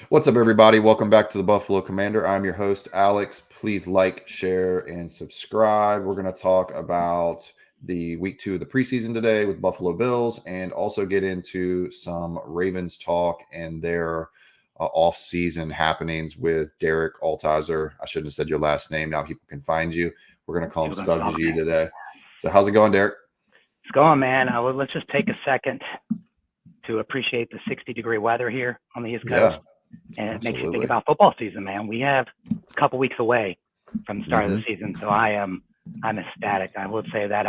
What's up, everybody? Welcome back to the Buffalo Commander. I'm your host, Alex. Please like, share, and subscribe. We're going to talk about the week 2 of the preseason today with Buffalo Bills and also get into some Ravens talk and their off-season happenings with Derek Altizer. I shouldn't have said your last name. Now people can find you. We're going to call him People gonna Sub stalk G me. today. So how's it going, Derek? It's going, man. Let's just take a second to appreciate the 60-degree weather here on the East Coast, Yeah, and it makes you think absolutely. about football season, man. We have a couple weeks away from the start of the Hmm. season, so I'm ecstatic. I would say that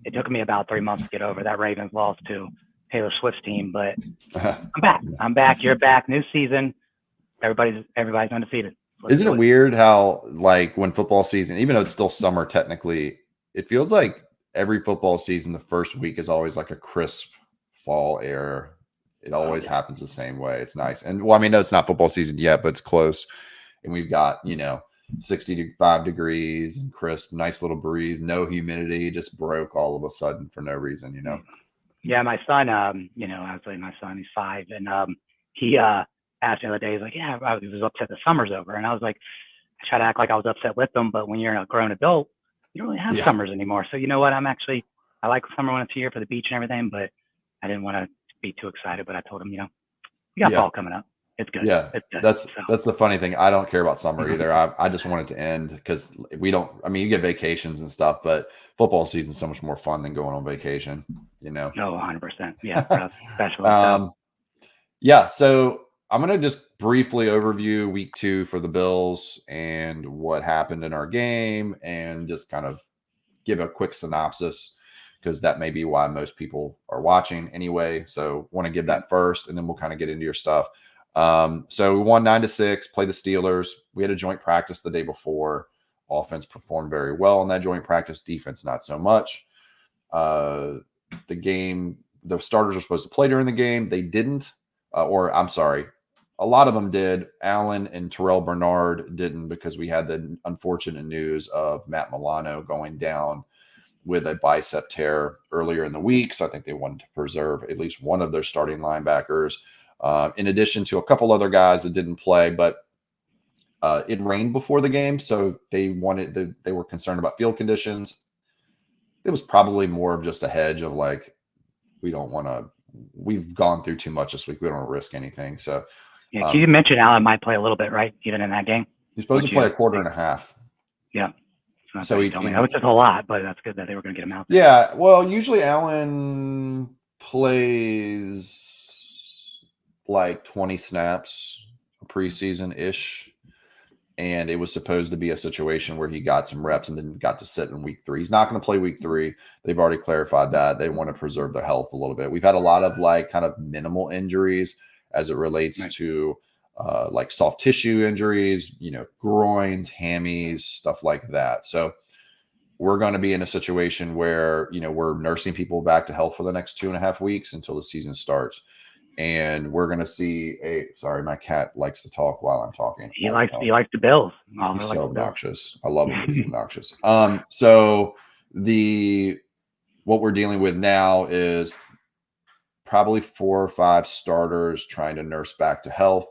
it took me about 3 months to get over that Ravens loss to Taylor Swift's team, but I'm back. I'm back. You're back. New season. Everybody's undefeated. Let's Isn't do it it. weird how, like, when football season, even though it's still summer technically, it feels like every football season, the first week is always like a crisp fall air. It Oh always yeah. happens the same way. It's nice. And well, I mean, no, it's not football season yet, but it's close. And we've got, 65 degrees and crisp, nice little breeze, no humidity, just broke all of a sudden for no reason. Yeah, my son, I was like, my son, he's 5, and he asked me the other day, he's like, yeah, I was upset the summer's over, and I was like, I try to act like I was upset with them, but when you're a grown adult, you don't really have Yeah. summers anymore. So you know what? I like summer when it's here for the beach and everything, but I didn't want to be too excited. But I told him, you got Yeah. fall coming up. It's good. Yeah, It's good. that's So that's the funny thing. I don't care about summer either. I just want it to end because we don't. I mean, you get vacations and stuff, but football season's so much more fun than going on vacation. You know. no, 100%. Yeah, for us especially. So um, yeah. So I'm gonna just briefly overview week 2 for the Bills and what happened in our game, and just kind of give a quick synopsis because that may be why most people are watching anyway. So want to give mm, that first, and then we'll kind of get into your stuff. So we won 9-6, played the Steelers. We had a joint practice the day before. Offense performed very well in that joint practice. Defense, not so much. Uh, the starters were supposed to play during the game. They didn't, or I'm sorry, a lot of them did. Allen and Terrell Bernard didn't because we had the unfortunate news of Matt Milano going down with a bicep tear earlier in the week. So I think they wanted to preserve at least one of their starting linebackers, in addition to a couple other guys that didn't play. But it rained before the game, so they were concerned about field conditions. It was probably more of just a hedge of like, we don't want to. We've gone through too much this week. We don't want to risk anything. So yeah, you um, mentioned Allen might play a little bit, right? Even in that game, he's supposed which to play a you, quarter and a half. yeah. So that's So what you he, told me. That was he just a lot, but that's good that they were going to get him out there. yeah. Well, usually Allen plays like 20 snaps preseason ish. And it was supposed to be a situation where he got some reps and then got to sit in week 3. He's not going to play week 3. They've already clarified that. They want to preserve their health a little bit. We've had a lot of like kind of minimal injuries as it relates Right. to like soft tissue injuries, groins, hammies, stuff like that. So we're going to be in a situation where, we're nursing people back to health for the next 2.5 weeks until the season starts. And we're going to see sorry, my cat likes to talk while I'm talking. He Why the likes hell? he likes the Bills. He's Oliver likes so the Bills. obnoxious. I love him, but he's obnoxious. So the what we're dealing with now is probably 4 or 5 starters trying to nurse back to health.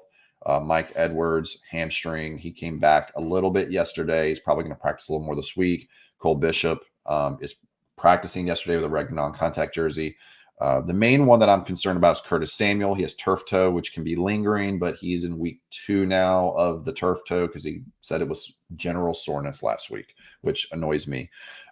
Mike Edwards, hamstring. He came back a little bit yesterday. He's probably going to practice a little more this week. Cole Bishop is practicing yesterday with a red non-contact jersey. The main one that I'm concerned about is Curtis Samuel. He has turf toe, which can be lingering, but he's in week 2 now of the turf toe because he said it was general soreness last week, which annoys me.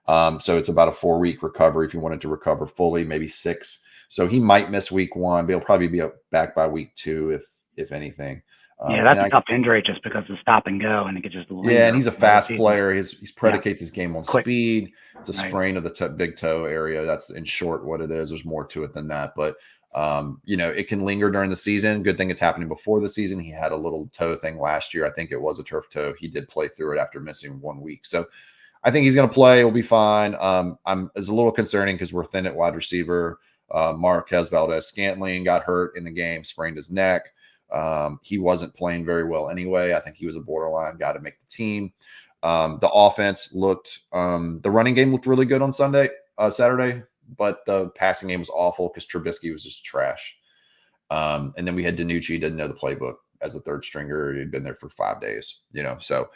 So it's about a 4-week recovery if you wanted to recover fully, maybe 6. So he might miss week 1, but he'll probably be back by week 2 if anything. Yeah, And that's a tough injury just because of stop and go, and it could just yeah, and linger he's a the whole fast season. player. He Yeah, predicates his game on quick, speed. It's a right? sprain of the big toe area. That's in short what it is. There's more to it than that, but it can linger during the season. Good thing it's happening before the season. He had a little toe thing last year. I think it was a turf toe. He did play through it after missing 1 week. So I think he's going to play. He'll be fine. It's a little concerning because we're thin at wide receiver. Marquez Valdez-Scantling got hurt in the game, sprained his neck. He wasn't playing very well anyway. I think he was a borderline guy to make the team. The offense the running game looked really good on Saturday, but the passing game was awful because Trubisky was just trash. And then we had DiNucci, didn't know the playbook. as a third stringer. He'd been there for 5 days, So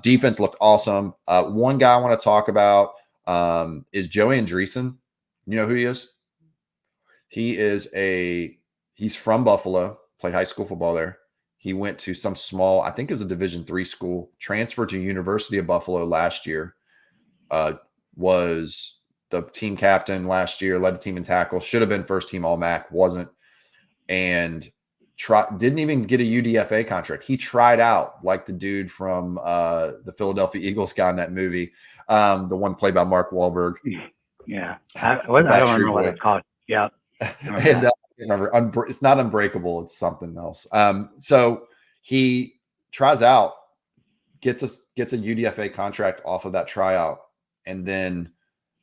defense looked awesome. One guy I want to talk about is Joe Andreessen. You know who he is? He's from Buffalo, played high school football there. He went to some small, I think it was a Division III school, transferred to University of Buffalo last year, was the team captain last year, led the team in tackle, should have been first team All-MAC, wasn't, and didn't even get a UDFA contract. He tried out like the dude from the Philadelphia Eagles guy in that movie, the one played by Mark Wahlberg. Yeah. I don't remember what it's called. Yeah. And remember, it's not Unbreakable, it's something else. So he tries out, gets a UDFA contract off of that tryout, and then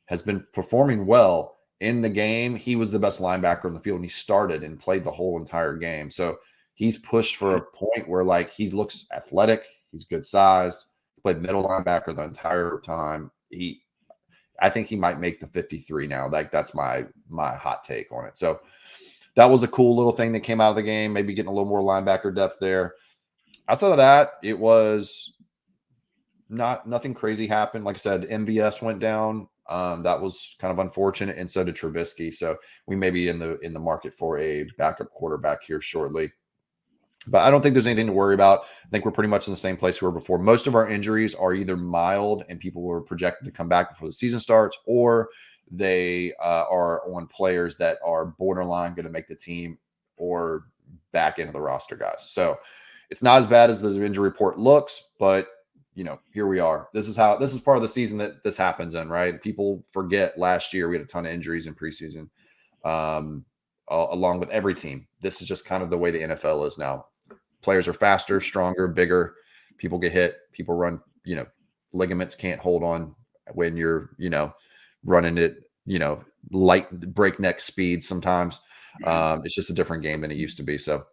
has been performing well in the game. He was the best linebacker in the field, and he started and played the whole entire game. So he's pushed for a point where like he looks athletic, he's good sized, played middle linebacker the entire time. I think he might make the 53 now. Like that's my hot take on it. So that was a cool little thing that came out of the game, maybe getting a little more linebacker depth there. Outside of that, it was nothing crazy happened. Like I said, MVS went down. That was kind of unfortunate, and so did Trubisky. So we may be in the market for a backup quarterback here shortly. But I don't think there's anything to worry about. I think we're pretty much in the same place we were before. Most of our injuries are either mild and people were projected to come back before the season starts, or they are on players that are borderline going to make the team or back into the roster guys. So it's not as bad as the injury report looks, but here we are. This is part of the season that this happens in, right? People forget last year we had a ton of injuries in preseason, along with every team. This is just kind of the way the NFL is now. Players are faster, stronger, bigger. People get hit. People run, ligaments can't hold on when you're, running it, light breakneck speed sometimes. It's just a different game than it used to be. So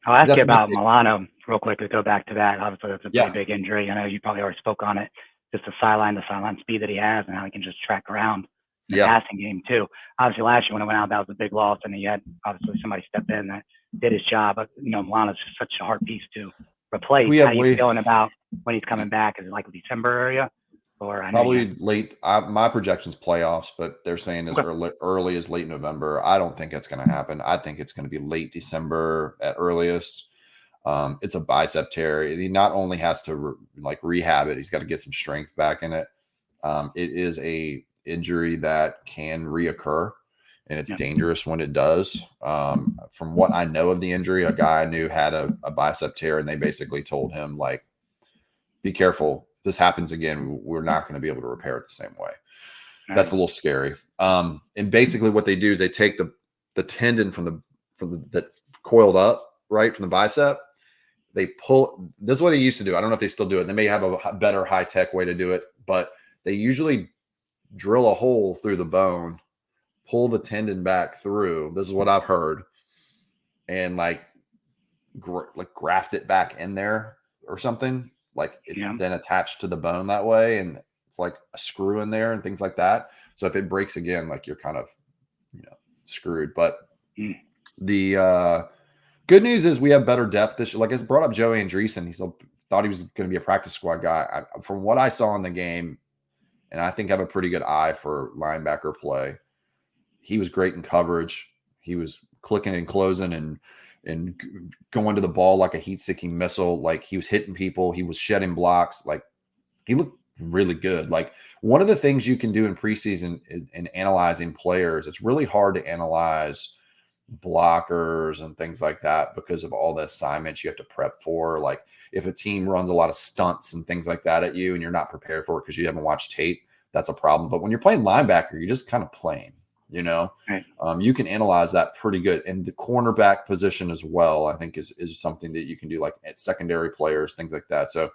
I'll ask you about Milano real quick to go back to that. Obviously, that's a pretty big injury. I know you probably already spoke on it. Just the sideline speed that he has and how he can just track around the passing game too. Obviously, last year when it went out, that was a big loss, and he had obviously somebody step in that did his job. But Milano's just such a hard piece to replace. How are you feeling about when he's coming back? Is it like the December area? Or probably late. My projection's playoffs, but they're saying as early as late November. I don't think it's going to happen. I think it's going to be late December at earliest. It's a bicep tear. He not only has to rehab it, he's got to get some strength back in it. It is a injury that can reoccur, and it's dangerous when it does. From what I know of the injury, a guy I knew had a bicep tear, and they basically told him be careful. This happens again, we're not going to be able to repair it the same way. That's a little scary. And basically what they do is they take the tendon from the coiled up, right, from the bicep. They pull. This is what they used to do. I don't know if they still do it. They may have a better high-tech way to do it, but they usually drill a hole through the bone, pull the tendon back through. This is what I've heard. And graft it back in there or something. It's then attached to the bone that way, and it's like a screw in there and things like that. So if it breaks again, you're kind of, screwed. But the good news is we have better depth this year. I brought up Joe Andreessen. He thought he was going to be a practice squad guy. From what I saw in the game, and I think I have a pretty good eye for linebacker play, he was great in coverage. He was clicking and closing and going to the ball like a heat-seeking missile. He was hitting people. He was shedding blocks. He looked really good. One of the things you can do in preseason in analyzing players, it's really hard to analyze blockers and things like that because of all the assignments you have to prep for. If a team runs a lot of stunts and things like that at you and you're not prepared for it because you haven't watched tape, that's a problem. But when you're playing linebacker, you're just kind of playing. Right. You can analyze that pretty good. And the cornerback position as well, I think is something that you can do at secondary players, things like that. So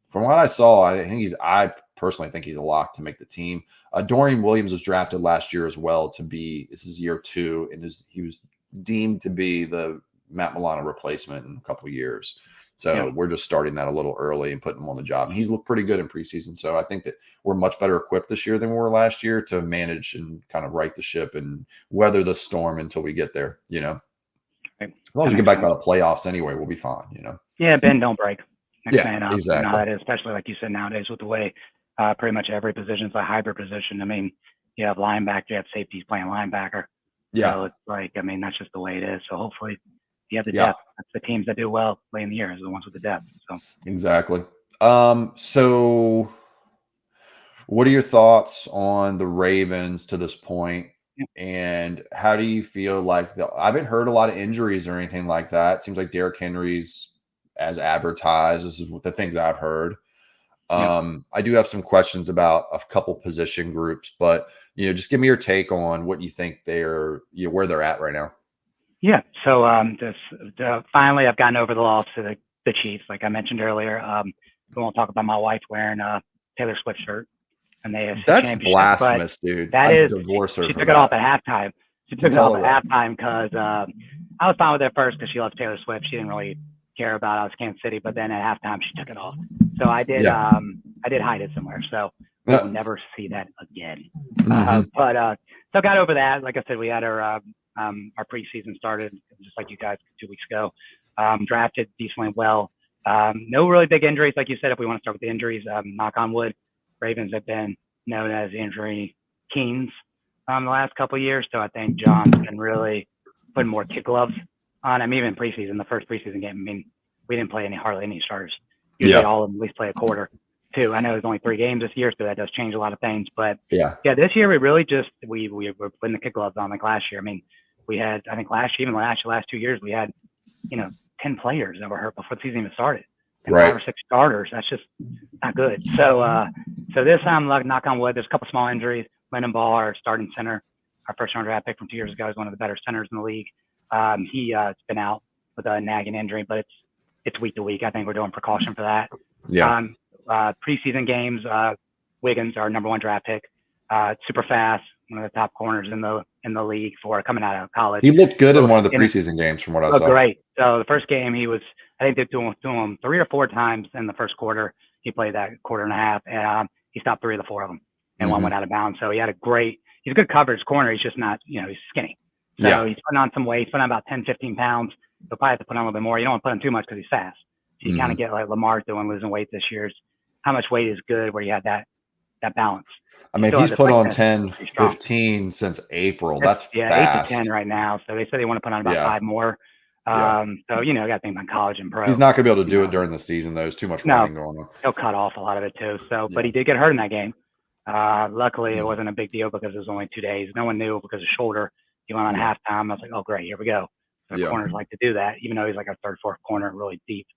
from what I saw, I personally think he's a lock to make the team. Dorian Williams was drafted last year as well this is year 2, and he was deemed to be the Matt Milano replacement in a couple of years. So we're just starting that a little early and putting him on the job. And he's looked pretty good in preseason. So I think that we're much better equipped this year than we were last year to manage and kind of right the ship and weather the storm until we get there, Right. As long as That we get makes back by sense. the playoffs anyway, we'll be fine, you know? Yeah, bend don't break. Next Yeah, man up. You know how exactly. that is, especially like you said nowadays with the way pretty much every position is a hybrid position. I mean, you have linebacker, you have safeties playing linebacker. Yeah, So it's like, I mean, that's just the way it is. So hopefully you have the yeah, depth. That's the teams that do well late in the year is the ones with the depth. So exactly. So what are your thoughts on the Ravens to this point? yeah, And how do you feel like I haven't heard a lot of injuries or anything like that. It seems like Derrick Henry's as advertised. This is what the things I've heard. yeah. I do have some questions about a couple position groups, but just give me your take on what you think where they're at right now. Yeah. So finally, I've gotten over the loss to the Chiefs, like I mentioned earlier. We won't talk about my wife wearing a Taylor Swift shirt in the AFC That's Championship, but blasphemous, dude. that I'd is divorce her she for took it off that. at halftime. She You took it tell off her at that. halftime because I was fine with it first because she loves Taylor Swift. She didn't really care about us Kansas City, but then at halftime she took it off. So Yeah. I did hide it somewhere. So we will never see that again. Mhm. So got over that. Like I said, we had our preseason started just like you guys 2 weeks ago. Drafted decently well. No really big injuries, like you said. If we want to start with the injuries, knock on wood, Ravens have been known as injury kings the last couple of years. So I think John's been really putting more kid gloves on. I mean, even preseason, the first preseason game. I mean, we didn't play hardly any starters. Usually, Yeah. all of them at least play a quarter. Too. I know there's only 3 games this year, so that does change a lot of things. But Yeah. yeah, this year we really just we were putting the kid gloves on like last year. I mean, we had I think last 2 years we had 10 players that were hurt before the season even started, and Right. 5 or 6 starters. That's just not good. So this time, knock on wood, there's a couple small injuries. Lennon Ball, our starting center, our first round draft pick from 2 years ago, is one of the better centers in the league. He's been out with a nagging injury, but it's week to week. I think we're doing precaution for that. Yeah. Preseason games, Wiggins, our number 1 draft pick, super fast, one of the top corners in the league for coming out of college. He looked good in So, one of the preseason games from what I looked saw. great. So the first game, I think they threw him 3 or 4 times in the first quarter. He played that quarter and a half, and he stopped 3 of the 4 of them, and one Mhm. went out of bounds. So he's a good coverage corner. He's just not, he's skinny. So Yeah. he's putting on some weight, putting on about 10, 15 pounds. He'll probably have to put on a little bit more. You don't want to put on too much because he's fast. So you kind of Mhm. get like Lamar doing losing weight this year. How much weight is good where you have that balance. I You mean, if still have he's the put on quickness, 10, pretty strong. 15 since April, That's, that's yeah, 8 to 10 fast. right now. So they said they want to put on about Yeah. 5 more. Yeah. So I got to think about college and pro. He's not going to be able to You do it know, during the season, though. There's too much no, running going on. he'll cut off a lot of it too. So, but Yeah. he did get hurt in that game. Luckily, it Mhm. wasn't a big deal because it was only 2 days. No one knew because of shoulder. He went on Yeah. halftime. I was like, oh, great, here we go. So Yeah. corners like to do that, even though he's like a third, fourth corner, really deep.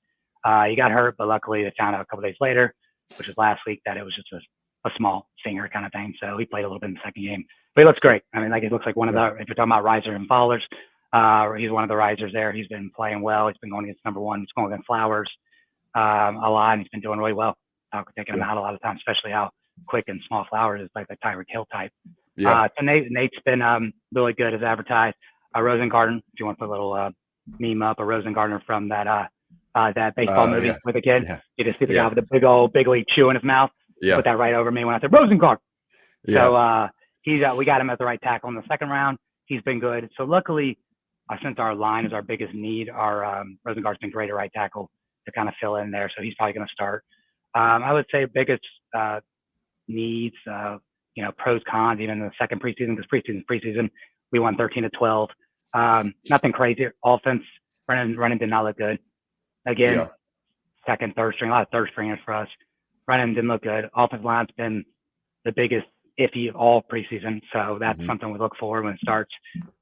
He got hurt, but luckily they found out a couple days later, which was last week, that it was just a small finger kind of thing. So he played a little bit in the second game, but he looks great. I mean, like it looks like one of the, if you're talking about risers and fallers, he's one of the risers there. He's been playing well. He's been going against number 1. He's going against Flowers a lot, and he's been doing really well. Taking him out a lot of times, especially how quick and small Flowers is, like the Tyreek Hill type. Yeah. So Nate's been really good as advertised. Rosengarten, if you want to put a little meme up, a Rosengarten from that baseball movie Yeah. with a kid. Yeah. You just see the guy Yeah. with the big league chew in his mouth. Yeah. Put that right over me when I said Rosengarten. Yeah. So we got him at the right tackle in the second round. He's been good. So luckily, since our line is our biggest need, our Rosengarten's been great at right tackle to kind of fill in there. So he's probably going to start. I would say biggest needs, pros, cons, even in the second preseason, because preseason, we won 13-12. Nothing crazy. Offense, running did not look good. Again, Yeah. second, third string, a lot of third stringers for us. Running didn't look good. Offensive line's been the biggest iffy of all preseason. So that's something we look for when it starts.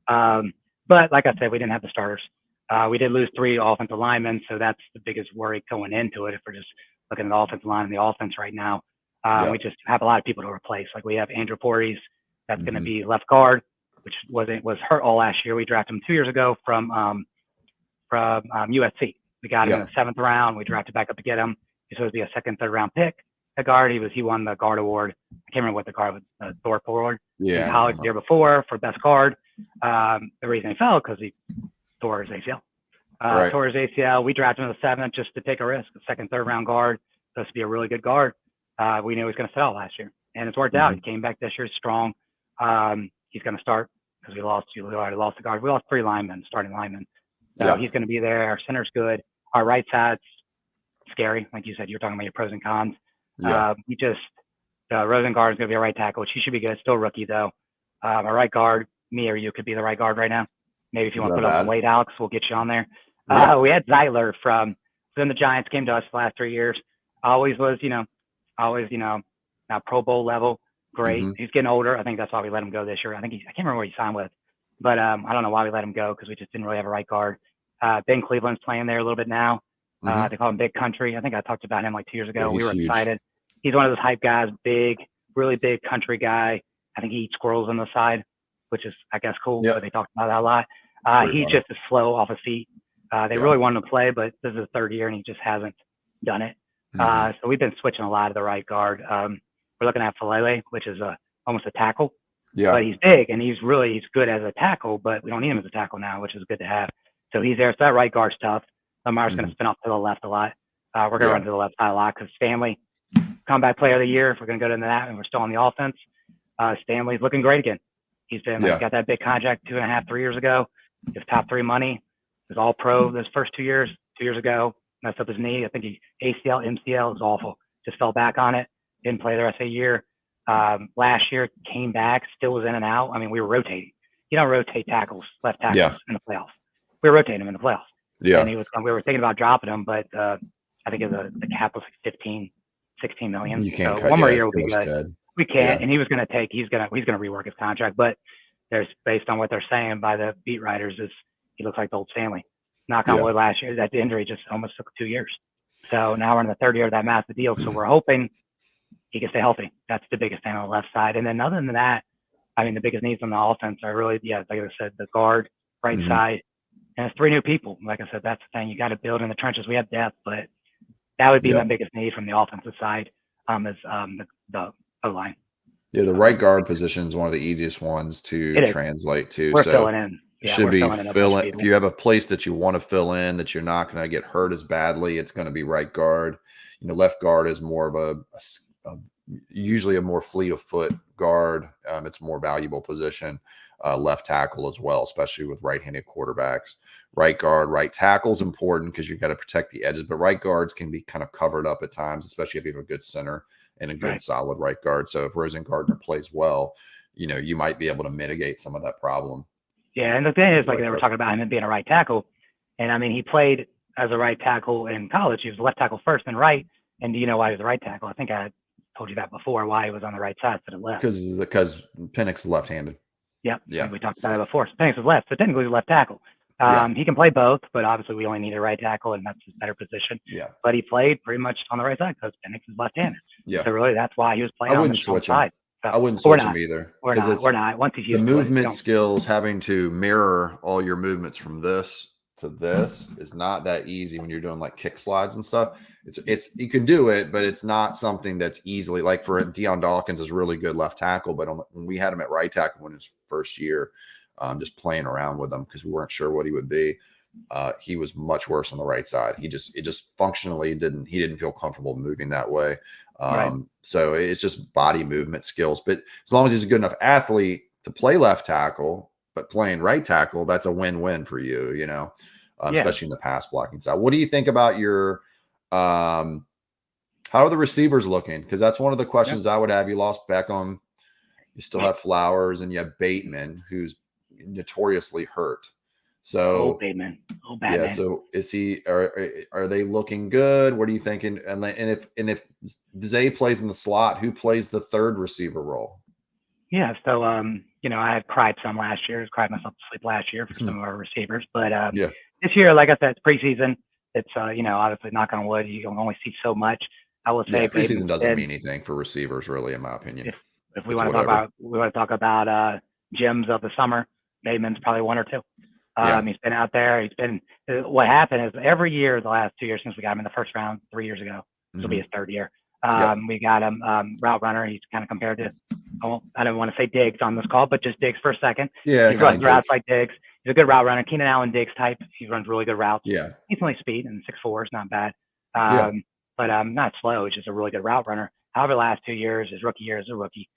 But like I said, we didn't have the starters. We did lose 3 offensive linemen, so that's the biggest worry going into it. If we're just looking at the offensive line and the offense right now, Yeah. we just have a lot of people to replace. Like we have Andrew Porteous, that's going to Mhm. be left guard, which was hurt all last year. We drafted him 2 years ago from USC. We got him in Yeah. the 7th round. We drafted back up to get him. He's supposed to be a second, third round pick. The guard, he won the guard award. I can't remember what the guard was, the Thorpe Award Yeah. in college the year before for best guard. The reason he fell because he tore his ACL. Right. Tore his ACL. We drafted him in the 7th just to take a risk. The second, third round guard, supposed to be a really good guard. We knew he was going to sit out last year, and it's worked out. He came back this year strong. He's going to start because we already lost the guard. We lost 3 linemen, starting linemen. So he's going to be there. Our center's good. Our right side's scary. Like you said, you're talking about your pros and cons. Rosengard is going to be a right tackle, which he should be good. Still a rookie, though. Our right guard, me or you could be the right guard right now. Maybe if you want to put up the weight, Alex, we'll get you on there. We had Zeitler from the Giants, came to us the last 3 years. Always was, now Pro Bowl level. Great. He's getting older. I think that's why we let him go this year. I can't remember what he signed with, but I don't know why we let him go because we just didn't really have a right guard. Ben Cleveland's playing there a little bit now. They call him Big Country. I think I talked about him like 2 years ago. We were excited. He's one of those hype guys, really big country guy. I think he eats squirrels on the side, which is, I guess, cool. But they talked about that a lot. He's just as slow off his feet. They really wanted him to play, but this is his third year and he just hasn't done it. So we've been switching a lot of the right guard. We're looking at Falele, which is almost a tackle. But he's big and he's good as a tackle, but we don't need him as a tackle now, which is good to have. So he's there. So that right guard's tough. Lamar's going to spin off to the left a lot. We're going to run to the left side a lot because Stanley, comeback player of the year, if we're going to go into that, and we're still on the offense. Stanley's looking great again. He's been got that big contract 2.5, 3 years ago. His top 3 money. He was all pro those first 2 years. 2 years ago, messed up his knee. I think he ACL, MCL was awful. Just fell back on it. Didn't play the rest of the year. Last year came back, still was in and out. I mean, we were rotating. You don't rotate left tackles in the playoffs. We were rotating him in the playoffs. And we were thinking about dropping him, but I think the cap was like 16 million. You can't so one more year will be good. We can't, and he's going to rework his contract. But there's, based on what they're saying by the beat writers, is he looks like the old Stanley. Knock on wood, last year that injury just almost took 2 years. So now we're in the third year of that massive deal. So we're hoping he can stay healthy. That's the biggest thing on the left side. And then other than that, I mean, the biggest needs on the offense are really, like I said, the guard, right side, and it's 3 new people. Like I said, that's the thing. You got to build in the trenches. We have depth, but that would be my biggest need from the offensive side, is the O-line. Yeah, the right guard position is one of the easiest ones to translate to. We're filling in. Yeah, should be filling. If you have a place that you want to fill in, that you're not going to get hurt as badly, it's going to be right guard. Left guard is more of usually a more fleet of foot guard. It's a more valuable position. Left tackle as well, especially with right-handed quarterbacks. Right guard, right tackle is important because you've got to protect the edges, but right guards can be kind of covered up at times, especially if you have a good center and a good solid right guard. So if Rosengardner plays well, you might be able to mitigate some of that problem. Yeah, and the thing is, like they were talking about him being a right tackle, and I mean, he played as a right tackle in college. He was a left tackle first and right. And do you know why he was a right tackle? I think I told you that before, why he was on the right side instead of left. Because Penix is left-handed. Yep. Yeah. We talked about it before. So Penix was left, so technically he's a left tackle. He can play both, but obviously we only need a right tackle, and that's his better position. Yeah. But he played pretty much on the right side because Penix is left-handed. Yeah. So really, that's why he was playing on the strong side. So I wouldn't switch him either. We're not. Once he's the movement skills, having to mirror all your movements from this to this is not that easy when you're doing like kick slides and stuff. It's you can do it, but it's not something that's easily, like for Deion Dawkins is really good left tackle, but when we had him at right tackle in his first year, just playing around with him because we weren't sure what he would be. He was much worse on the right side. It just functionally didn't feel comfortable moving that way. So it's just body movement skills. But as long as he's a good enough athlete to play left tackle, but playing right tackle, that's a win-win for you, especially in the pass blocking side. What do you think about your how are the receivers looking? Because that's one of the questions I would have. You lost Beckham. You still have Flowers, and you have Bateman, who's notoriously hurt. So Bateman. Batman. So is he? Are they looking good? What are you thinking? And if Zay plays in the slot, who plays the third receiver role? Yeah. So I had cried myself to sleep last year for some of our receivers, but this year, like I said, it's preseason. It's obviously, knock on wood, you can only see so much. I will say preseason doesn't mean anything for receivers, really, in my opinion. If we want to talk about gems of the summer, Bateman's probably 1 or 2. He's been out there. What happened is every year the last 2 years since we got him in the first round 3 years ago, this will be his third year. We got him route runner. He's kind of compared to, I don't want to say Diggs on this call, but just Diggs for a second. Yeah, he runs routes like Diggs. He's a good route runner. Keenan Allen Diggs type. He runs really good routes. Yeah, decently speed, and 6'4" is not bad. But not slow. He's just a really good route runner. However, the last 2 years, his rookie year as a rookie,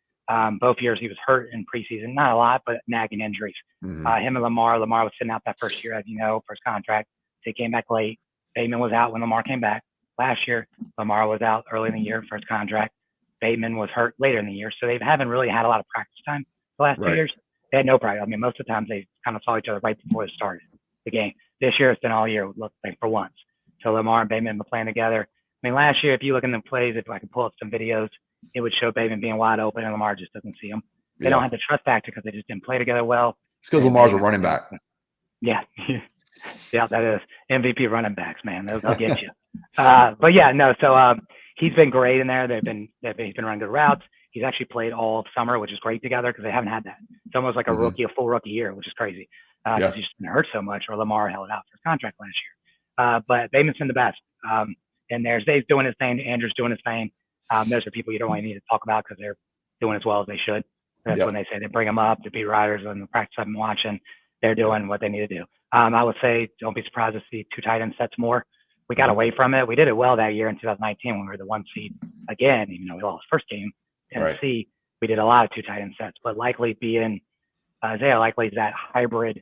Both years he was hurt in preseason, not a lot, but nagging injuries. Him and Lamar was sitting out that first year, as you know, first contract. So he came back late. Bateman was out when Lamar came back. Last year, Lamar was out early in the year, first contract. Bateman was hurt later in the year. So they haven't really had a lot of practice time the last 2 years. They had no practice. I mean, most of the times they kind of saw each other right before they started the game. This year, it's been all year, look like for once. So Lamar and Bateman were playing together. I mean, last year, if you look in the plays, if I could pull up some videos, it would show Bateman being wide open and Lamar just doesn't see him. They don't have the trust factor because they just didn't play together well. It's because Lamar's a running back. Yeah. Yeah, that is MVP running backs, man. They'll get you. But yeah, no. So he's been great in there. He's been running good routes. He's actually played all of summer, which is great together because they haven't had that. It's almost like a full rookie year, which is crazy because he's just been hurt so much. Or Lamar held out for his contract last year. But Bateman's been the best. And there's Dave's doing his thing. Andrew's doing his thing. Those are people you don't really need to talk about because they're doing as well as they should. That's when they say they bring them up to be riders on the practice I've been watching. They're doing what they need to do. I would say don't be surprised to see 2 tight end sets more. We got away from it. We did it well that year in 2019 when we were the 1 seed again, even though we lost first game. Tennessee, we did a lot of 2 tight end sets, but Likely being Isaiah Likely is that hybrid.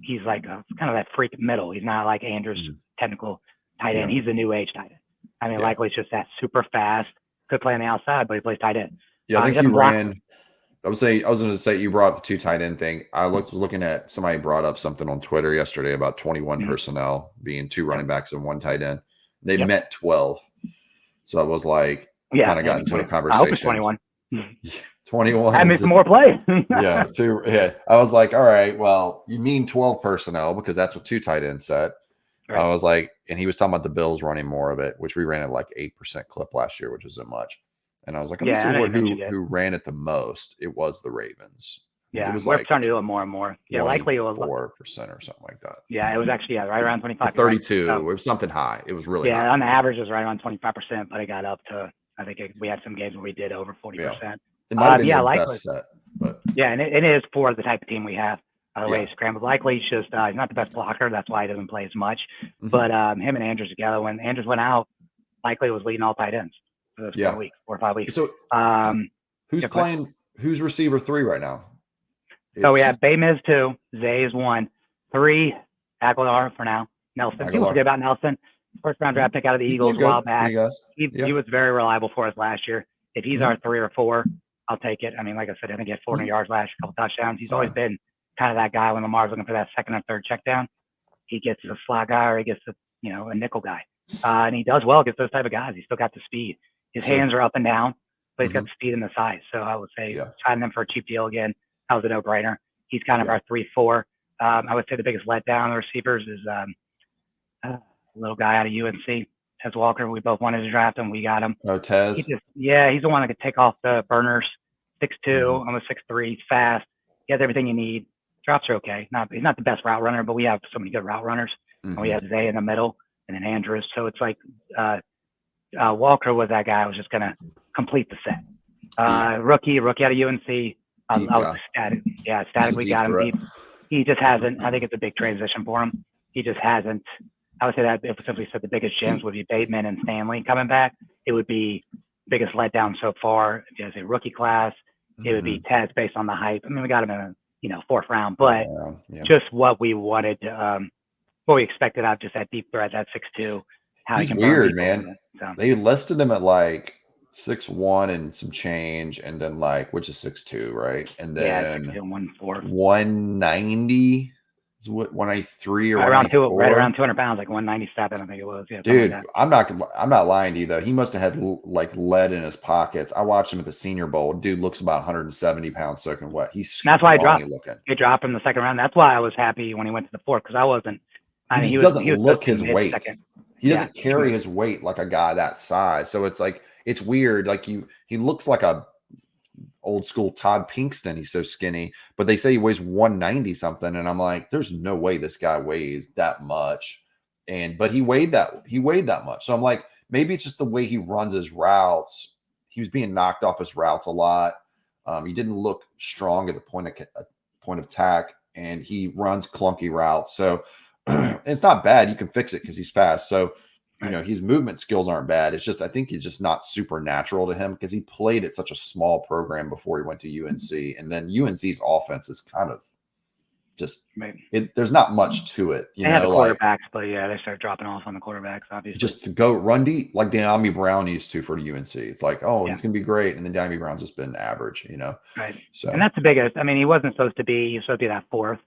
He's like kind of that freak middle. He's not like Andrew's technical tight end. He's the new age tight end. I mean, Likely's just that super fast, could play on the outside, but he plays tight end. Yeah, I think he ran. I was going to say you brought up the 2 tight end thing. I was looking at somebody brought up something on Twitter yesterday about 21 personnel being 2 running backs and 1 tight end. They met 12, so I was like, kind of got into a conversation. I hope it's 21. 21. That means more play. Yeah, 2. Yeah, I was like, all right, well, you mean 12 personnel because that's what 2 tight ends said. Right. I was like, and he was talking about the Bills running more of it, which we ran at like 8% clip last year, which isn't much. And I was like, who ran it the most? It was the Ravens. Yeah, it was we're starting to do it more and more. Yeah, Likely it was 4% or something like that. Yeah, it was actually right around 25. 32. It was something high. It was really high. On the average, it was right around 25%, but it got up to we had some games where we did over 40%. It might have been your best set, but and it is for the type of team we have. By the way, scrambled. Likely he's just he's not the best blocker. That's why he doesn't play as much. But him and Andrews together, when Andrews went out, Likely was leading all tight ends. For those 4 or 5 weeks. So, who's playing? Who's receiver 3 right now? So we have Bateman is 2, Zay is 1, 3 Aguilar for now. Nelson. People forget about Nelson. First round draft pick out of the Eagles a while back. He was very reliable for us last year. If he's our 3 or 4, I'll take it. I mean, like I said, I think he had 400 yards last year, a couple touchdowns. He's always been kind of that guy when Lamar's looking for that second or third check down. He gets a slot guy or he gets a nickel guy. And he does well against those type of guys. He's still got the speed. His hands are up and down, but he's got the speed and the size. So I would say signing him for a cheap deal again. That was a no-brainer. He's kind of our 3-4. I would say the biggest letdown on the receivers is a little guy out of UNC, Tez Walker. We both wanted to draft him. We got him. Oh, Tez. He's the one that could take off the burners. 6'2", almost 6'3", fast. He has everything you need. Drops are okay. He's not the best route runner, but we have so many good route runners. And we have Zay in the middle and then Andrews. So it's like Walker was that guy who was just going to complete the set. Rookie out of UNC. I was ecstatic. Yeah, ecstatic. We got him. He just hasn't. I think it's a big transition for him. He just hasn't. I would say that if simply said the biggest gems would be Bateman and Stanley coming back, it would be biggest letdown so far. As a rookie class, it would be Tez based on the hype. I mean, we got him in a 4th round, but just what we wanted, what we expected out of just that deep threat, that 6'2". He's weird, man. They listed him at like 6'1" and some change, and then which is 6'2", right? And then 190 is what 193 or right around 200 pounds, like 197, I think it was. Yeah, dude, like I'm not lying to you though. He must have had like lead in his pockets. I watched him at the Senior Bowl. Dude looks about 170 pounds soaking wet. That's why I dropped. He dropped him the 2nd round. That's why I was happy when he went to the 4th because I wasn't. He doesn't look his weight. He doesn't carry his weight like a guy that size. So it's like. It's weird. Like he looks like a old school Todd Pinkston. He's so skinny, but they say he weighs 190 something. And I'm like, there's no way this guy weighs that much. But he weighed that much. So I'm like, maybe it's just the way he runs his routes. He was being knocked off his routes a lot. He didn't look strong at the point of attack, and he runs clunky routes. So it's not bad. You can fix it because he's fast. So You know, his movement skills aren't bad. It's just I think it's just not supernatural to him because he played at such a small program before he went to UNC, and then UNC's offense is kind of just there's not much to it. They have the quarterbacks, but yeah, they start dropping off on the quarterbacks, obviously. Just to go run deep like Dyami Brown used to for UNC. It's like, oh, he's gonna be great, and then Dyami Brown's just been average, you know. Right. So and that's the biggest. I mean, he wasn't supposed to be. He was supposed to be that fourth,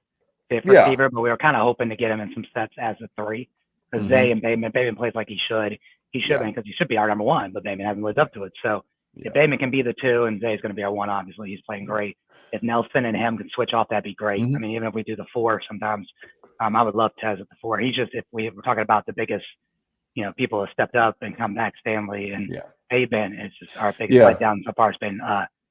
fifth receiver, but we were kind of hoping to get him in some sets as a 3 because Zay and Bateman plays like he should. He should because he should be our number 1, but Bateman hasn't lived up to it. So if Bateman can be the 2 and Zay's going to be our 1, obviously he's playing great. If Nelson and him can switch off, that'd be great. I mean, even if we do the 4 sometimes, I would love Tez at the 4. He's just, if we're talking about the biggest, you know, people have stepped up and come back, Stanley and Bateman, it's just our biggest letdown so far has been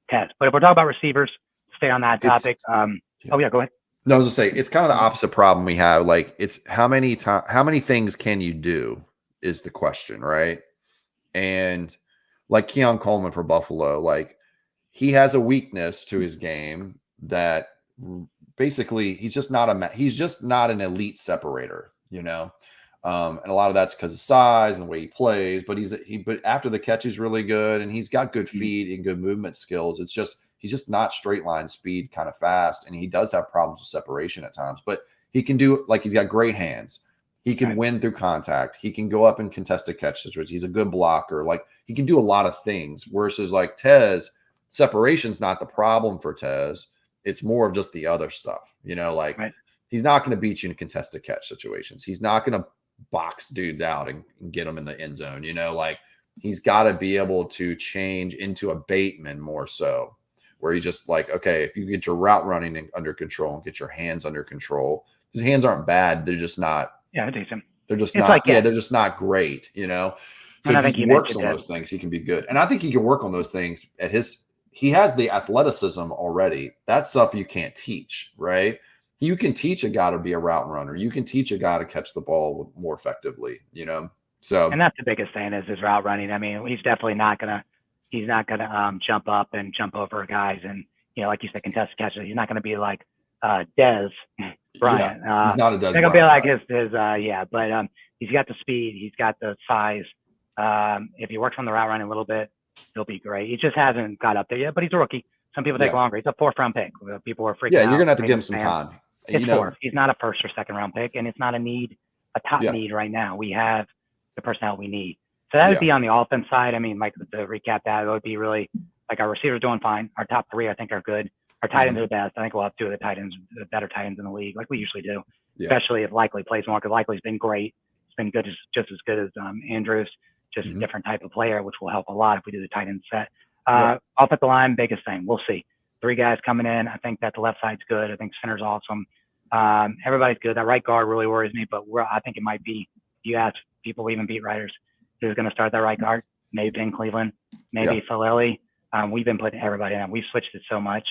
Tez. But if we're talking about receivers, stay on that topic. Go ahead. No, I was gonna say it's kind of the opposite problem we have. Like, it's how many things can you do is the question, right? And like Keon Coleman for Buffalo, like he has a weakness to his game that basically he's just not an elite separator, you know. And a lot of that's because of size and the way he plays. But but after the catch, he's really good, and he's got good feet and good movement skills. It's just he's just not straight line speed, kind of fast, and he does have problems with separation at times. But he can do like he's got great hands. He can win through contact. He can go up and contest a catch situations. He's a good blocker. Like he can do a lot of things. Versus like Tez, separation's not the problem for Tez. It's more of just the other stuff. You know, like he's not going to beat you in contested catch situations. He's not going to box dudes out and get them in the end zone. You know, like he's got to be able to change into a Bateman more so, where he's just like, okay, if you get your route running under control and get your hands under control, his hands aren't bad. They're just not. Yeah, decent. They're just not. Like, they're just not great. You know. So if he works on those things, he can be good. And I think he can work on those things at his. He has the athleticism already. That's stuff you can't teach, right? You can teach a guy to be a route runner. You can teach a guy to catch the ball more effectively, you know? So, and that's the biggest thing is his route running. I mean, he's definitely not going to jump up and jump over guys. And, you know, like you said, contested catches. He's not going to be like Dez Bryant. Yeah, he's not a Dez Bryant. He's going to be like his but he's got the speed. He's got the size. If he works on the route running a little bit, he'll be great. He just hasn't got up there yet, but he's a rookie. Some people take longer. He's a 4th-round pick. People were freaking out. Yeah, you're going to have to give him some time. It's 4th. He's not a 1st or 2nd-round pick, and it's not a top need right now. We have the personnel we need. So that would be on the offense side. I mean, like to recap that, it would be really like our receivers doing fine. Our top 3, I think, are good. Our tight ends are the best. I think we'll have 2 of the better tight ends in the league, like we usually do, especially if Likely plays more, because Likely's been great. It's been good, just as good as Andrews, just a different type of player, which will help a lot if we do the tight end set. Offensive line, biggest thing. We'll see. 3 guys coming in. I think that the left side's good. I think center's awesome. Everybody's good. That right guard really worries me, but I think it might be, you ask people, even beat writers, who's going to start that right guard. Maybe Ben Cleveland, maybe Filelli. We've been putting everybody in. We've switched it so much.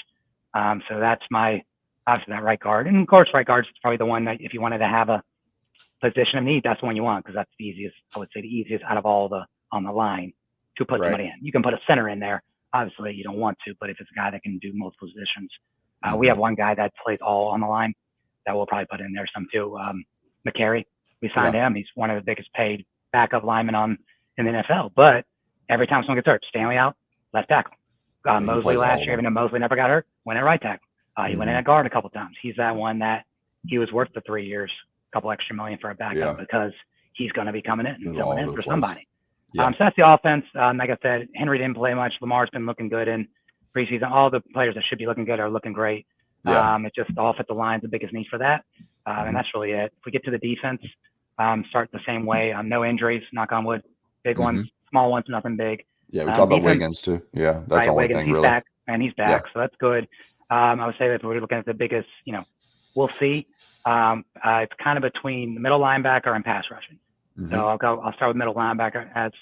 So that's obviously that right guard. And of course, right guard's probably the one that if you wanted to have a position of need, that's the one you want, because that's the easiest, I would say the easiest out of all on the line to put somebody in. You can put a center in there. Obviously, you don't want to, but if it's a guy that can do multiple positions, we have one guy that plays all on the line that we'll probably put in there some too. McCary, we signed him. He's one of the biggest paid backup linemen in the NFL. But every time someone gets hurt, Stanley out, left tackle. Mosley last year, even though Mosley never got hurt, went at right tackle. He went in at guard a couple times. He's that one that he was worth the 3 years, a couple extra million for a backup because he's going to be coming in and filling in for somebody. So that's the offense. Like I said, Henry didn't play much. Lamar's been looking good in preseason. All the players that should be looking good are looking great. It's just the offensive line's the biggest need for that. And that's really it. If we get to the defense, start the same way. No injuries, knock on wood. Big ones, small ones, nothing big. Yeah, we talked about Wiggins too. Yeah, that's the only thing really. He's back, so that's good. I would say that if we're looking at the biggest, we'll see. It's kind of between the middle linebacker and pass rushing. So I'll start with middle linebacker. As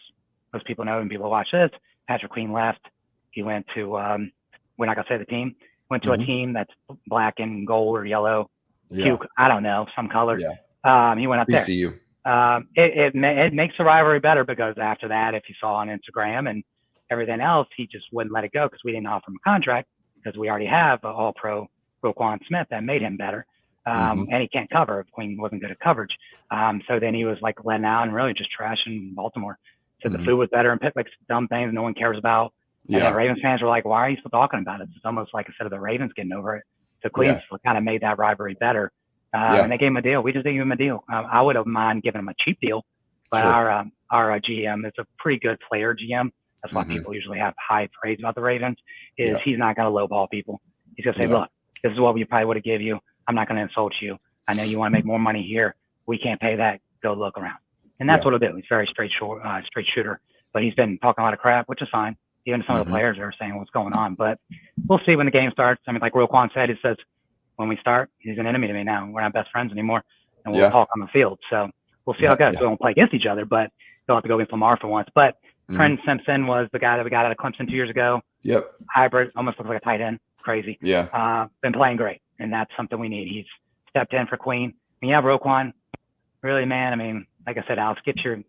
most people know and people watch this, Patrick Queen left. He went to, we're not going to say the team, went to a team that's black and gold or yellow, puke, I don't know, some color. He went up VCU. There. It makes the rivalry better because after that, if you saw on Instagram and everything else, he just wouldn't let it go because we didn't offer him a contract because we already have an all-pro Roquan Smith that made him better. and he can't cover. Queen wasn't good at coverage. So then he was like letting out and really just trashing Baltimore. So the food was better and picked like dumb things no one cares about. And then Ravens fans were like, why are you still talking about it? It's almost like instead of the Ravens getting over it, so Cleveland kind of made that rivalry better. And they gave him a deal. We just didn't give him a deal. I would have mind giving him a cheap deal, but our GM is a pretty good player GM. That's why people usually have high praise about the Ravens. He's not going to lowball people. He's going to say, look, this is what we probably would have give you. I'm not going to insult you. I know you want to make more money here. We can't pay that. Go look around. And that's what he'll do. He's very straight shooter, but he's been talking a lot of crap, which is fine. Even some of the players are saying what's going on, but we'll see when the game starts. I mean, like Roquan said, he says, when we start, he's an enemy to me now. We're not best friends anymore, and we'll talk on the field. So we'll see how it goes. We won't play against each other, but they'll have to go against Lamar for once. But Trent Simpson was the guy that we got out of Clemson 2 years ago. Hybrid, almost looks like a tight end. Crazy. Been playing great, and that's something we need. He's stepped in for Queen. And you have Roquan. Really, man, I mean, like I said, Alex, get your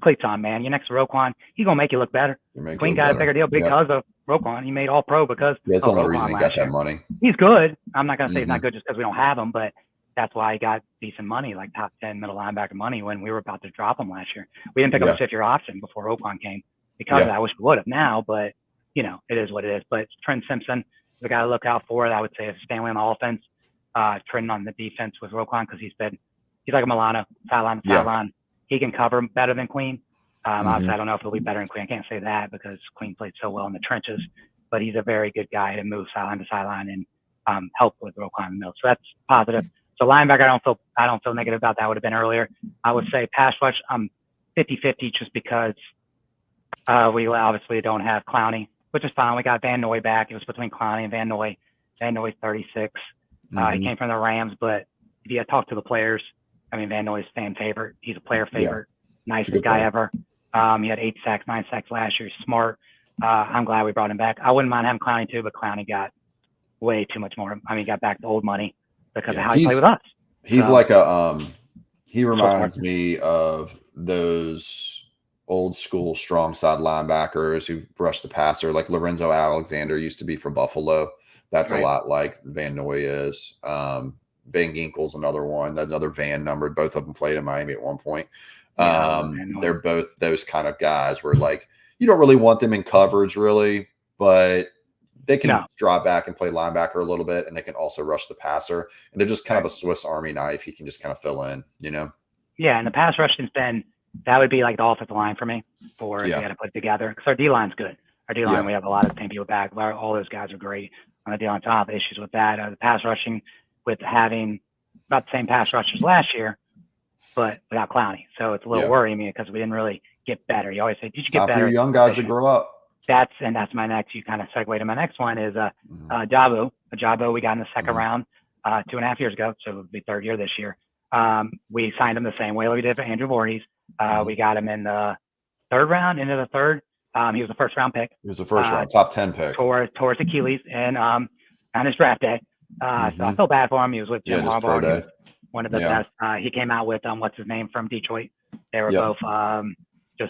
cleats on, man. You're next to Roquan. He's going to make you look better. Queen got a bigger deal because of Roquan. He made all pro because that's the only Roquan reason he got that money. He's good. I'm not going to say he's not good just because we don't have him, but that's why he got decent money, like top 10 middle linebacker money when we were about to drop him last year. We didn't pick up a fifth-year option before Roquan came because of that. I wish we would have now, but, you know, it is what it is. But Trent Simpson, the guy to look out for, I would say, is Stanley on the offense, Trent on the defense with Roquan because he's like a Milano, sideline to sideline. He can cover better than Queen. Obviously, I don't know if he'll be better than Queen. I can't say that because Queen played so well in the trenches, but he's a very good guy to move sideline to sideline and help with Roquan and Mills. So that's positive. So linebacker, I don't feel negative about that. Would have been earlier. I would say pass rush, 50-50 just because we obviously don't have Clowney, which is fine. We got Van Noy back. It was between Clowney and Van Noy. Van Noy's 36. He came from the Rams, but if you talk to the players, I mean, Van Noy's fan favorite. He's a player favorite. Nicest guy ever. He had 8 sacks, 9 sacks last year. Smart. I'm glad we brought him back. I wouldn't mind having Clowney too, but Clowney got way too much more. I mean, he got back to old money because of how he played with us. He's like a he reminds me of those old school strong side linebackers who rush the passer, like Lorenzo Alexander used to be for Buffalo. That's a lot like Van Noy is. Van Ginkel's another Van numbered. Both of them played in Miami at one point. They're both those kind of guys where like you don't really want them in coverage really, but they can draw back and play linebacker a little bit, and they can also rush the passer. And they're just kind of a Swiss Army knife. You can just kind of fill in, you know? Yeah, and the pass rush has been that would be like the offensive line for me, or if you got to put it together. Because our D line's good. Our D line, we have a lot of the same people back. All those guys are great on the D line. Top issues with that. The pass rushing with having about the same pass rushers last year, but without Clowney. So it's a little worrying me because we didn't really get better. You always say, did you get better? For your young guys to grow up. That's my next. You kind of segue to my next one is Jabu. Jabu we got in the second round 2.5 years ago, so it would be third year this year. We signed him the same way we did for Andrew Voorhees. We got him in the third round, into the third. He was a first round pick. He was a first round, top 10 pick. Towards Achilles and on his draft day. So I feel bad for him. He was with Jim Harbaugh, one of the best. He came out with what's his name from Detroit. They were both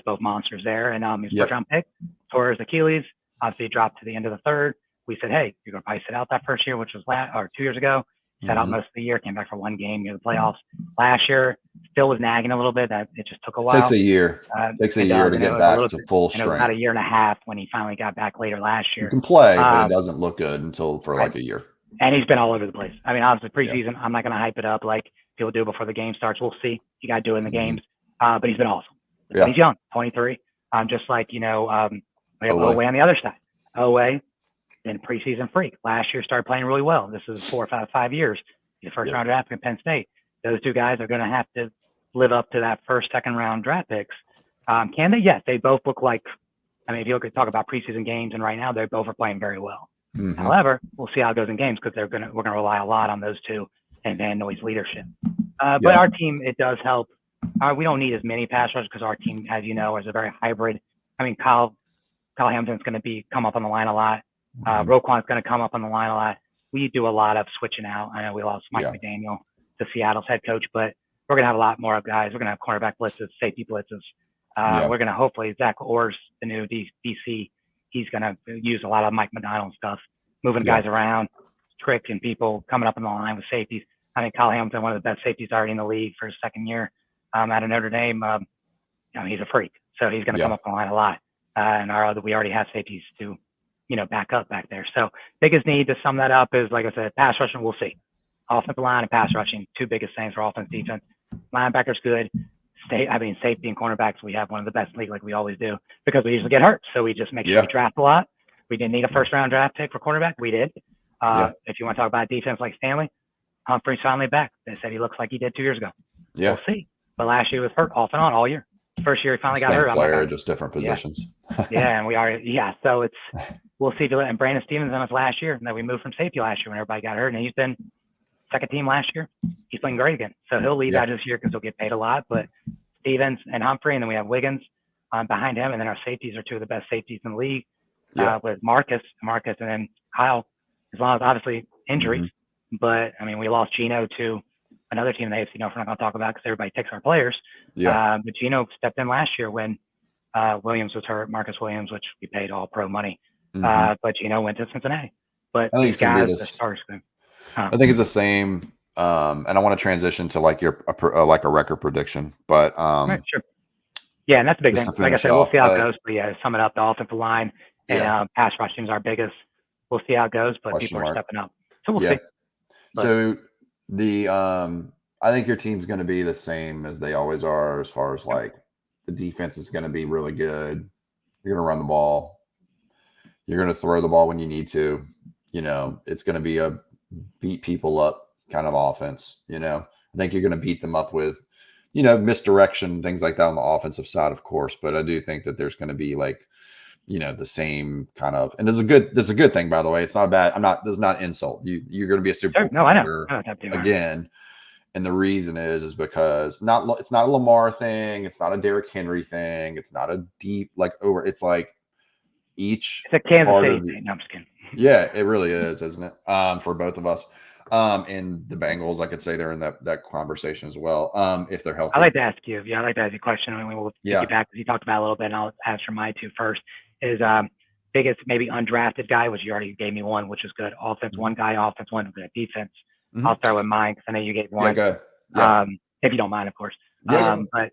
both monsters there, and he was first round pick. Towards Achilles, obviously dropped to the end of the third. We said, hey, you're gonna probably sit out that first year, which was 2 years ago. Sat out most of the year, came back for one game near the playoffs. Last year, still was nagging a little bit. That it just took a while. Takes a year. Takes a year to get back to full strength. It was about a year and a half when he finally got back later last year. You can play, but it doesn't look good until for like a year. And he's been all over the place. I mean, obviously preseason, I'm not going to hype it up like people do before the game starts. We'll see. You got to do it in the games. But he's been awesome. He's young, 23. Just like, we have Oweh on the other side. Oweh, been preseason freak. Last year started playing really well. This is 4 or 5 years. He's a first round draft pick in Penn State. Those two guys are going to have to live up to that first, second round draft picks. Can they? Yes, they both look like, if you look at talk about preseason games, and right now they both are playing very well. However, we'll see how it goes in games because we're going to rely a lot on those two and Van Noy's leadership. But our team, it does help. We don't need as many pass rushers because our team, as you know, is a very hybrid. Kyle Hamilton's going to come up on the line a lot. Roquan's going to come up on the line a lot. We do a lot of switching out. I know we lost Mike McDaniel to Seattle's head coach, but we're going to have a lot more of guys. We're going to have cornerback blitzes, safety blitzes. We're going to hopefully Zach Orr's the new DC. He's going to use a lot of Mike McDonald stuff, moving guys around, tricking people, coming up in the line with safeties. I think Kyle Hamilton, one of the best safeties already in the league for his second year out of Notre Dame. He's a freak, so he's going to come up on the line a lot. And we already have safeties to, back up back there. So biggest need to sum that up is, like I said, pass rushing. We'll see. Offensive line and pass rushing, two biggest things for offense, defense. Linebackers good. Safety and cornerbacks, we have one of the best in the league, like we always do, because we usually get hurt. So we just make sure we draft a lot. We didn't need a first-round draft pick for cornerback. We did. If you want to talk about defense like Stanley, Humphrey's finally back. They said he looks like he did 2 years ago. Yeah. We'll see. But last year he was hurt off and on all year. First year he finally got hurt. Player, just different positions. And we are. So we'll see. And Brandon Stevens on his last year, and then we moved from safety last year when everybody got hurt, and he's been second team last year. He's playing great again. So he'll lead that this year because he'll get paid a lot. But Stevens and Humphrey, and then we have Wiggins behind him, and then our safeties are two of the best safeties in the league with Marcus, and then Kyle, as long as obviously injuries. But we lost Gino to another team in the AFC. We're not going to talk about because everybody takes our players. But Gino stepped in last year when Williams was hurt, Marcus Williams, which we paid all pro money. But Gino went to Cincinnati. But I think these guys, the stars. I think it's the same. And I want to transition to like like a record prediction, but sure. Yeah, and that's a big thing. Like I said, we'll see how it goes. But to sum it up, the offensive line and pass rushing is our biggest. We'll see how it goes, but people are stepping up. So we'll see. But, so I think your team's going to be the same as they always are, as far as like the defense is going to be really good. You're going to run the ball. You're going to throw the ball when you need to. It's going to be a beat people up kind of offense. I think you're going to beat them up with, misdirection, things like that on the offensive side, of course. But I do think that there's going to be like, the same kind of, and this is a good thing, by the way. It's not bad. This is not insult. You're going to be a Super Bowl contender again. And the reason is because it's not a Lamar thing. It's not a Derrick Henry thing. It's not a deep, it's like each. It's a Kansas City thing. No, I'm just kidding. Yeah, it really is, isn't it? For both of us. And the Bengals, I could say they're in that conversation as well. If they're healthy. I'd like to ask you a question. We'll take it back because you talked about it a little bit, and I'll answer my two first. Is biggest maybe undrafted guy, which you already gave me one, which is good. Offense, one guy, offense, one good defense. I'll start with mine because I know you gave one. If you don't mind, of course. But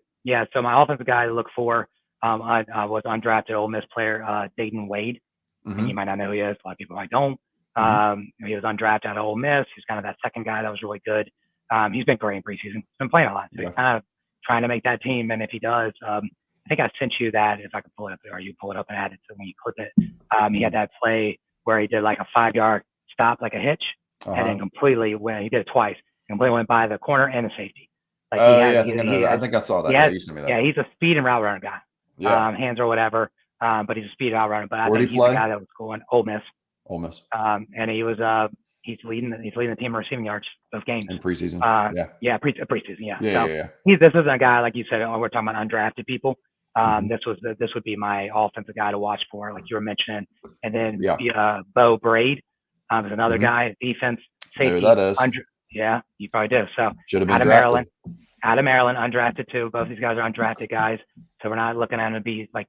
so my offensive guy to look for I was undrafted Ole Miss player, Dayton Wade. And you might not know who he is. A lot of people might don't. He was undrafted out of Ole Miss. He's kind of that second guy that was really good. He's been great in preseason. He's been playing a lot. So he's kind of trying to make that team. And if he does, I think I sent you that, if I can pull it up, or you pull it up and add it to when you clip it. He had that play where he did like a 5-yard stop, like a hitch, and then completely he did it twice, completely went by the corner and the safety. Like I think I saw that. You sent me that. Yeah, he's a speed and route runner guy. Hands or whatever, but he's a speed route runner. But I think he's the guy that was going Ole Miss. And he was he's leading the team in receiving yards those games in preseason. Preseason. This isn't a guy like you said. We're talking about undrafted people. This would be my offensive guy to watch for, like you were mentioning. And then Bo Braid is another guy, defense, safety. That is. You probably do. So should have been out of Maryland, undrafted too. Both these guys are undrafted guys. So we're not looking at them to be like,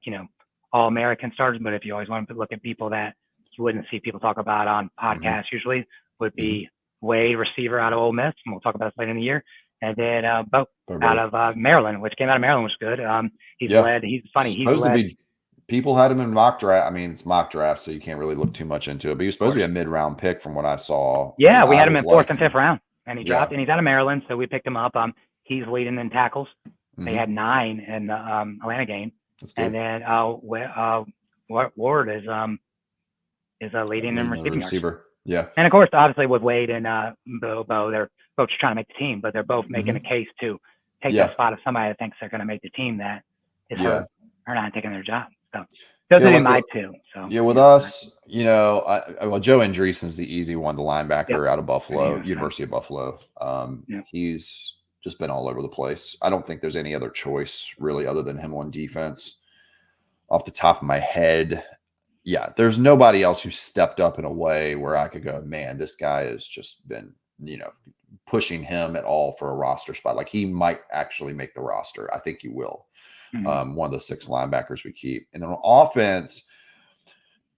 all American starters. But if you always want to look at people that you wouldn't see people talk about on podcasts usually, would be Wade, receiver out of Ole Miss, and we'll talk about this later in the year. And then Bo out of Maryland, which came out of Maryland, which is good. He's funny. He's led. People had him in mock draft. It's mock draft, so you can't really look too much into it. But he was supposed to be a mid-round pick from what I saw. Yeah, we had him in 4th and 5th round, and he dropped. And he's out of Maryland, so we picked him up. He's leading in tackles. They had 9 in the Atlanta game. That's good. And then Ward is a leading in receiving receiver. Yeah. And of course, obviously with Wade and Bo, they're both trying to make the team, but they're both making a case to take that spot of somebody that thinks they're going to make the team that is hurt or not taking their job. So those are my two. So with us, Joe Andreessen's the easy one, the linebacker out of Buffalo, University of Buffalo. He's just been all over the place. I don't think there's any other choice really other than him on defense. Off the top of my head, there's nobody else who stepped up in a way where I could go, man, this guy has just been, pushing him at all for a roster spot. Like he might actually make the roster. I think he will. One of the 6 linebackers we keep. And then on offense,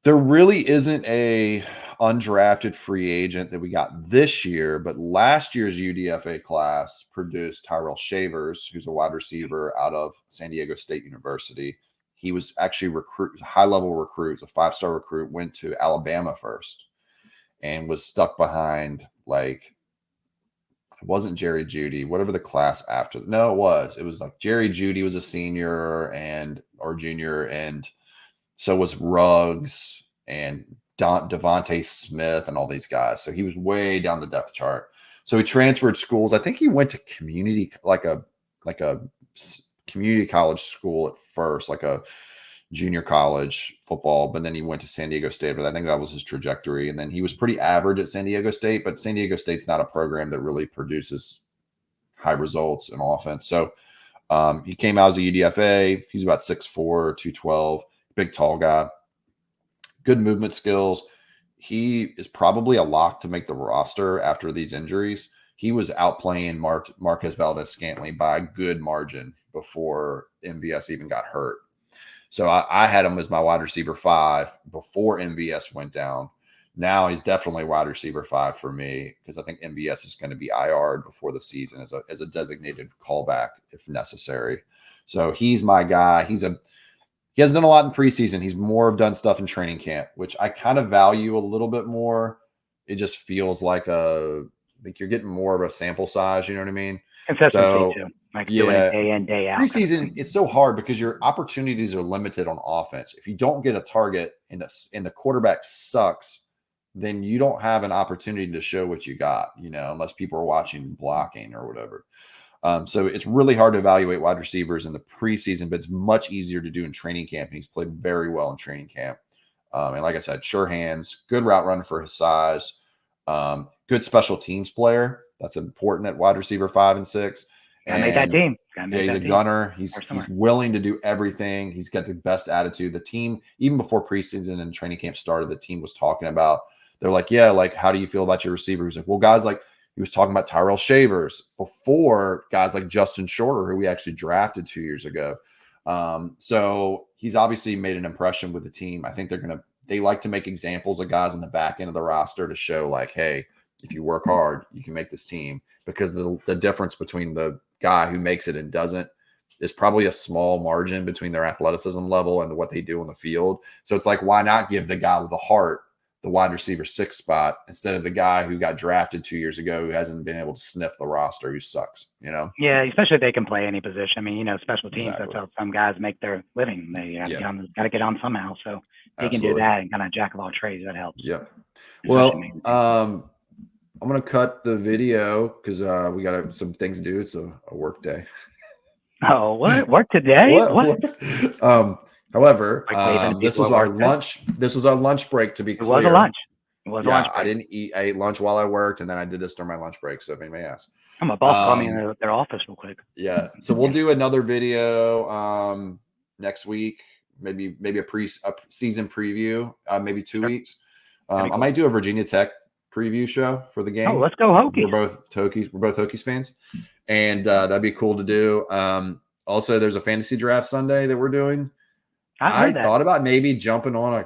There really isn't a undrafted free agent that we got this year, but last year's UDFA class produced Tyrell Shavers, who's a wide receiver out of San Diego State University. He was actually high level recruit, a 5-star recruit, went to Alabama first and was stuck behind like it wasn't Jerry Judy, whatever the class after. No, it was like Jerry Judy was a senior or junior, and so was Ruggs and Devontae Smith and all these guys. So he was way down the depth chart. So he transferred schools. I think he went to community, like a community college school at first, like a junior college football, but then he went to San Diego State. But I think that was his trajectory. And then he was pretty average at San Diego State, but San Diego State's not a program that really produces high results in offense. So he came out as a UDFA. He's about 6'4", 212, big, tall guy, good movement skills. He is probably a lock to make the roster after these injuries. He was outplaying Marquez Valdez-Scantling by a good margin before MVS even got hurt. So I had him as my wide receiver 5 before MVS went down. Now he's definitely wide receiver 5 for me because I think MVS is going to be IR'd before the season as a designated callback if necessary. So he's my guy. He hasn't done a lot in preseason. He's more done stuff in training camp, which I kind of value a little bit more. It just feels like I think you're getting more of a sample size. You know what I mean? Consistency too. Like doing it day in, day out. Preseason, it's so hard because your opportunities are limited on offense. If you don't get a target and the quarterback sucks, then you don't have an opportunity to show what you got, unless people are watching blocking or whatever. So it's really hard to evaluate wide receivers in the preseason, but it's much easier to do in training camp. And he's played very well in training camp. And like I said, sure hands, good route runner for his size, good special teams player. That's important at wide receiver 5 and 6. And make that team. He's a gunner. He's willing to do everything. He's got the best attitude. The team, even before preseason and training camp started, the team was talking about, they're like, yeah, like, how do you feel about your receiver? He's like, well, guys, like, he was talking about Tyrell Shavers before guys like Justin Shorter, who we actually drafted 2 years ago. So he's obviously made an impression with the team. I think they like to make examples of guys on the back end of the roster to show like, hey, if you work hard, you can make this team, because the difference between the guy who makes it and doesn't is probably a small margin between their athleticism level and what they do on the field. So it's like, why not give the guy with the heart the wide receiver 6 spot instead of the guy who got drafted 2 years ago who hasn't been able to sniff the roster, who sucks, Yeah, especially if they can play any position. I mean, special teams, That's how some guys make their living. They got to get on somehow. So if you can do that and kind of jack of all trades, that helps. Yep. Well, I'm going to cut the video because we got some things to do. It's a work day. Oh, what? Work today? What? However, this was our lunch. This was our lunch break, to be clear. It was a lunch. It was a lunch break. I didn't eat. I ate lunch while I worked, and then I did this during my lunch break. So if anybody asks, my boss called me in their office real quick. Yeah. So we'll do another video next week. Maybe a season preview. Maybe 2 weeks. I might do a Virginia Tech preview show for the game. Oh, let's go Hokies. We're both Hokies fans, and that'd be cool to do. Also, there's a fantasy draft Sunday that we're doing. I thought about maybe jumping on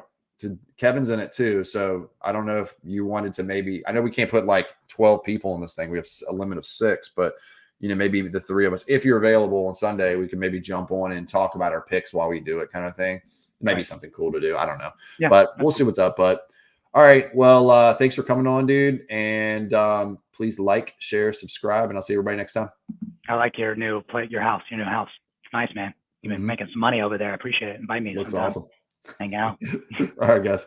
Kevin's in it too. So I don't know if you wanted to I know we can't put like 12 people in this thing. We have a limit of 6, but maybe the 3 of us, if you're available on Sunday, we can maybe jump on and talk about our picks while we do it, kind of thing. Maybe something cool to do. I don't know, but we'll see what's up. But all right. Well, thanks for coming on, dude. And please like, share, subscribe, and I'll see everybody next time. I like your new house. Your new house. It's nice, man. You've been making some money over there. I appreciate it. Invite me. Looks awesome. Hang out. All right, guys.